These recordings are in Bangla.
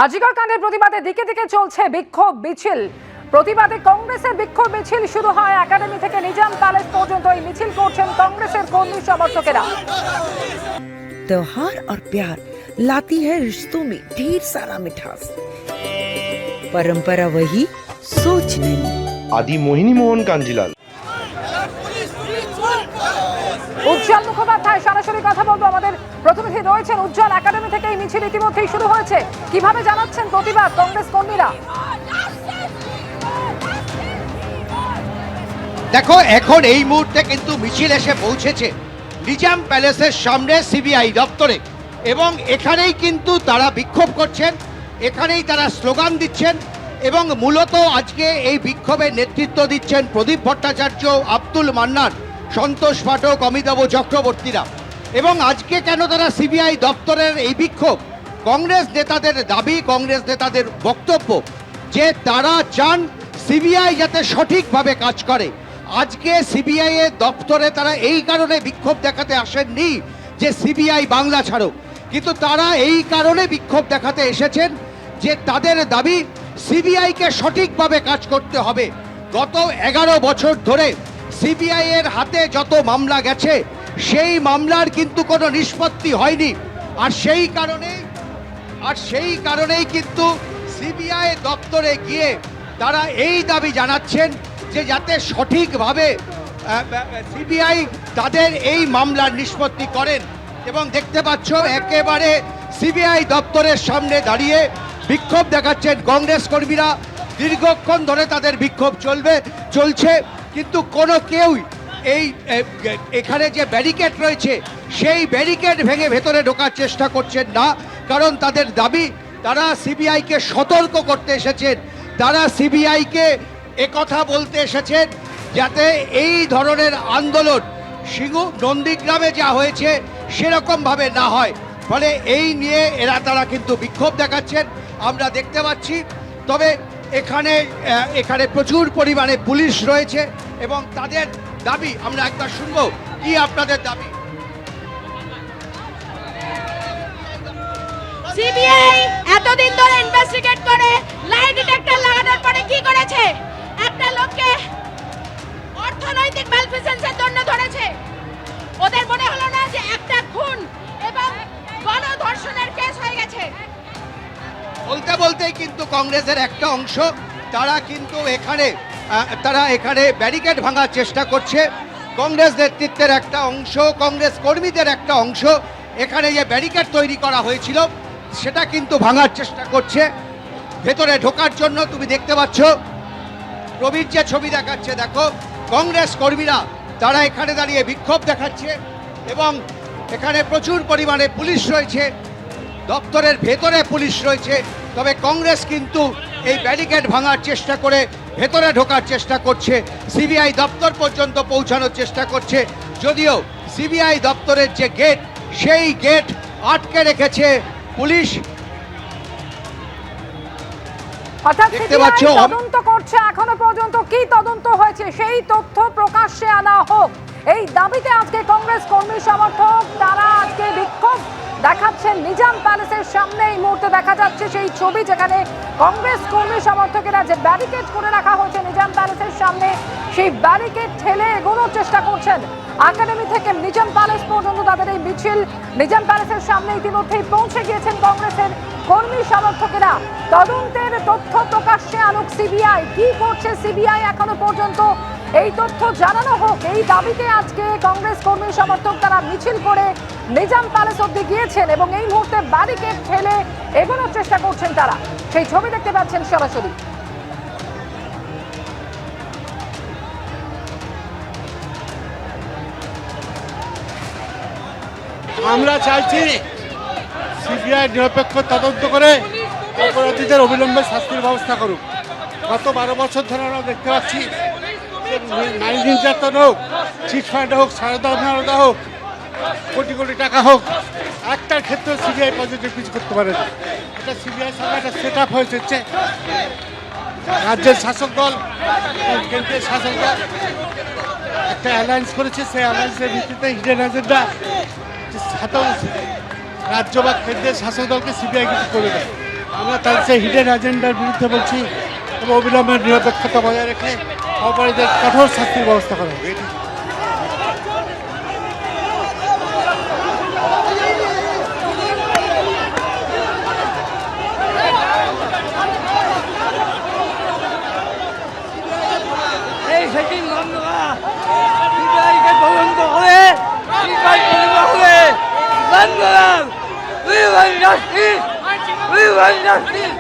আজিকর কাণ্ডের প্রতিবাদে দিকে দিকে চলছে বিক্ষোভ মিছিল। প্রতিবাদে কংগ্রেসের বিক্ষোভ মিছিল শুরু হয় একাডেমি থেকে নিজাম প্যালেস পর্যন্ত। এই মিছিল করছেন কংগ্রেসের কর্মী সমর্থকেরা। त्योहार और प्यार लाती है रिश्तों में ढेर सारा मिठास। परंपरा वही, सोच नहीं। आदि मोहिनी मोहन कांजीलाल। উজ্জ্বল মুখোপাধ্যায় সরাসরি কথা বলবো, আমাদের প্রতিনিধি রয়েছেন উজ্জ্বল। একাডেমি থেকে এই মিছিল ইতিমধ্যেই শুরু হয়েছে, কিভাবে জানাচ্ছেন প্রতিবাদ কংগ্রেস কর্মীরা? দেখো, এখন এই মুহূর্তে কিন্তু মিছিল এসে পৌঁছেছে নিজাম প্যালেসের সামনে সিবিআই দপ্তরে, এবং এখানেই কিন্তু তারা বিক্ষোভ করছেন, এখানেই তারা স্লোগান দিচ্ছেন, এবং মূলত আজকে এই বিক্ষোভের নেতৃত্ব দিচ্ছেন প্রদীপ ভট্টাচার্য, আব্দুল মান্নান, সন্তোষ পাঠক, অমিতাভ চক্রবর্তীরা। এবং আজকে কেন তারা সিবিআই দপ্তরের এই বিক্ষোভ? কংগ্রেস নেতাদের দাবি, কংগ্রেস নেতাদের বক্তব্য যে তারা চান সিবিআই যাতে সঠিকভাবে কাজ করে। আজকে সিবিআই এর দপ্তরে তারা এই কারণে বিক্ষোভ দেখাতে আসেননি যে সিবিআই বাংলা ছাড়ো, কিন্তু তারা এই কারণে বিক্ষোভ দেখাতে এসেছেন যে তাদের দাবি সিবিআইকে সঠিকভাবে কাজ করতে হবে। গত 11 বছর ধরে সিবিআই এর হাতে যত মামলা গেছে সেই মামলার কিন্তু কোনো নিষ্পত্তি হয়নি, আর সেই কারণেই কিন্তু সিবিআই দপ্তরে গিয়ে তারা এই দাবি জানাচ্ছেন যে যাতে সঠিকভাবে সিবিআই তাদের এই মামলার নিষ্পত্তি করেন। এবং দেখতে পাচ্ছ একেবারে সিবিআই দপ্তরের সামনে দাঁড়িয়ে বিক্ষোভ দেখাচ্ছেন কংগ্রেস কর্মীরা। দীর্ঘক্ষণ ধরে তাদের বিক্ষোভ চলছে, কিন্তু কোনো কেউই এখানে যে ব্যারিকেড রয়েছে সেই ব্যারিকেড ভেঙে ভেতরে ঢোকার চেষ্টা করছেন না, কারণ তাদের দাবি তারা সিবিআইকে সতর্ক করতে এসেছেন, তারা সিবিআইকে একথা বলতে এসেছেন যাতে এই ধরনের আন্দোলন সিঙ্গু নন্দীগ্রামে যা হয়েছে সেরকমভাবে না হয়। ফলে এই নিয়ে তারা কিন্তু বিক্ষোভ দেখাচ্ছেন, আমরা দেখতে পাচ্ছি। তবে এখানে প্রচুর পরিমাণে পুলিশ রয়েছে এবং তাদের দাবি আমরা একবার শুনবো। কি আপনাদের দাবি? সিবিআই এতদিন ধরে ইনভেস্টিগেট করে লাই ডিটেক্টর লাগানোর পরে কি করেছে? একটা লোককে অর্থনৈতিক ম্যালফিসেন্সের জন্য ধরেছে। ওদের মনে হলো না যে একটা খুন এবং গণধর্ষণের কেস হয়ে গেছে? বলতে বলতেই কিন্তু কংগ্রেসের একটা অংশ তারা কিন্তু এখানে ব্যারিকেড ভাঙার চেষ্টা করছে। কংগ্রেস নেতৃত্বের একটা অংশ, কংগ্রেস কর্মীদের একটা অংশ এখানে যে ব্যারিকেড তৈরি করা হয়েছিল সেটা কিন্তু ভাঙার চেষ্টা করছে ভেতরে ঢোকার জন্য। তুমি দেখতে পাচ্ছ প্রবীর যে ছবি দেখাচ্ছে, দেখো কংগ্রেস কর্মীরা তারা এখানে দাঁড়িয়ে বিক্ষোভ দেখাচ্ছে এবং এখানে প্রচুর পরিমাণে পুলিশ রয়েছে, দপ্তরের ভেতরে পুলিশ রয়েছে। তবে কংগ্রেস কিন্তু এই ব্যারিকেড ভাঙার চেষ্টা করে ভেতরে ঢোকার চেষ্টা করছে, সিবিআই দপ্তর পর্যন্ত পৌঁছানোর চেষ্টা করছে, যদিও সিবিআই দপ্তরের যে গেট সেই গেট আটকে রেখেছে পুলিশ। দেখতে পাচ্ছ তদন্ত করছে, এখনো পর্যন্ত কি তদন্ত হয়েছে সেই তথ্য প্রকাশ্যে আনা হোক, এই দাবিতে আজকে কংগ্রেস কর্মী সমর্থক তারা আজকে বিক্ষোভ দেখাচ্ছেন নিজাম প্যালেসের সামনে। এই মুহূর্তে দেখা যাচ্ছে সেই ছবি যেখানে কংগ্রেস কর্মী সমর্থকেরা যে ব্যারিকেড করে রাখা হয়েছে নিজাম প্যালেসের সামনে, সেই ব্যারিকেড ঠেলে এগোনোর চেষ্টা করছেন। একাডেমি থেকে নিজাম প্যালেস পর্যন্ত তাদের এই মিছিল। নিজাম প্যালেসের সামনে ইতিমধ্যেই পৌঁছে গিয়েছেন কংগ্রেসের কর্মী সমর্থকেরা। তদন্তের তথ্য প্রকাশ্যে আনুক সিবিআই, কি করছে সিবিআই এখনো পর্যন্ত এই তথ্য জানানো হোক, এই দাবিতে আজকে কংগ্রেস কর্মী সমর্থক তারা মিছিল করে নিজাম প্যালেস অব্দি গিয়েছেন এবং এই মুহূর্তে ব্যারিকেড ঠেলে এগোনোর চেষ্টা করছেন তারা। সেই ছবি দেখতে পাচ্ছেন সরাসরি। আমরা চাইছি সিবিআই নিরপেক্ষ তদন্ত করে অপরাধীদের অবিলম্বে শাস্তির ব্যবস্থা করুক। গত 12 বছর ধরে আমরা দেখতে পাচ্ছি নারী নির্যাতন হোক, চিটফান্ড হোক, সারদা হোক, কোটি কোটি টাকা হোক, একটার ক্ষেত্রে সিবিআই পজিটিভ কিছু করতে পারে না। এটা সিবিআই সঙ্গে একটা সেট আপ হয়েছে, রাজ্যের শাসক দল, কেন্দ্রের শাসক দল একটা অ্যালায়েন্স করেছে, সেই অ্যালায়েন্সের ভিত্তিতে হিডেন এজেন্ডা রাজ্য বা কেন্দ্রের শাসক দলকে সিবিআই কিছু করে দেয়। আমরা তার সেই হিডেন এজেন্ডার বিরুদ্ধে বলছি এবং অবিলম্বে নিরপেক্ষতা বজায় রেখে অপরাধীদের কঠোর শাস্তির ব্যবস্থা করা হবে। এই সেটিং বন্ধ করা সিবিআইকে তদন্ত করে সিবিআই তদন্ত করে বন্ধ করা we want justice we want justice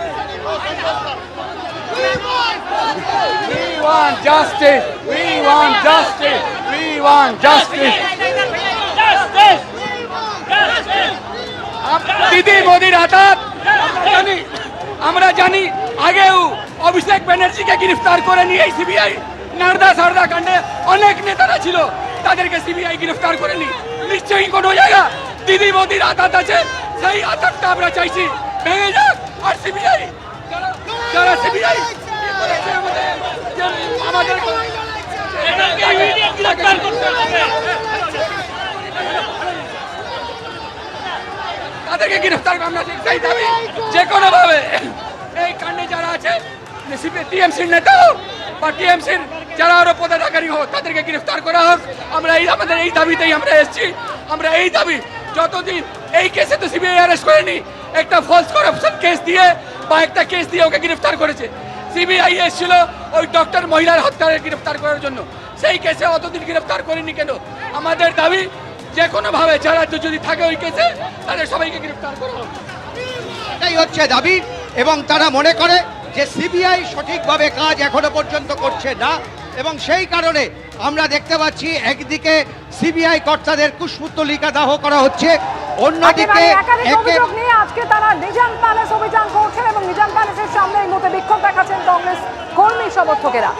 We want justice. We want justice. We want justice. দিদি মোদির হাতাত আমরা জানি আগেও অভিষেক ব্যানার্জিকে গ্রেফতার করে নিয়ে সিবিআই নারদা সারদা কাণ্ডে অনেক নেতারা ছিল, তাদেরকে সিবিআই গ্রেফতার করেনি। নিশ্চয়ই কোনো জায়গা দিদি মোদির হাতাত আছে, সেই হাতাতটা আমরা চাইছি ভেঙে যাক। আর সিবিআই যারা সিবিআই আমাদের তাদেরকে গ্রেফতার আমরা সেই দাবি যে কোনো ভাবে এই কাণ্ডে যারা আছে টিএমসির নেতা হোক বা টিএমসির যারা আরো পদাধিকারী হোক তাদেরকে গ্রেফতার করা হোক। আমরা আমাদের এই দাবিতেই আমরা এসেছি। আমরা এই দাবি যতদিন এই কেসে তো সিবিআই অ্যারেস্ট করেনি, একটা ফলস করাপশন কেস দিয়ে বা একটা কেস দিয়ে ওকে গ্রেফতার করেছে। সিবিআই এসেছিল ওই ডক্টর মহিলার হত্যার গ্রেফতার করার জন্য, সেই কেসে অতদিন গ্রেফতার করেনি কেন? আমাদের দাবি যে কোনো ভাবে যারা যদি থাকে ওই কেসে তাদের সবাইকে গ্রেফতার করা হোক। এটাই হচ্ছে দাবি এবং তারা মনে করে যে সিবিআই সঠিকভাবে কাজ এখনো পর্যন্ত করছে না এবং সেই কারণে আমরা দেখতে পাচ্ছি একদিকে সিবিআই কর্তাদের কুশপুত্তলিকা দাহ করা হচ্ছে, অন্যদিকে একাধিক অভিযোগ নিয়ে আজকে তারা নিজাম প্যালেস অভিযান করছেন এবং নিজাম প্যালেসের সামনে এই মুহূর্তে বিক্ষোভ দেখাচ্ছেন কংগ্রেস কর্মী সমর্থকেরা।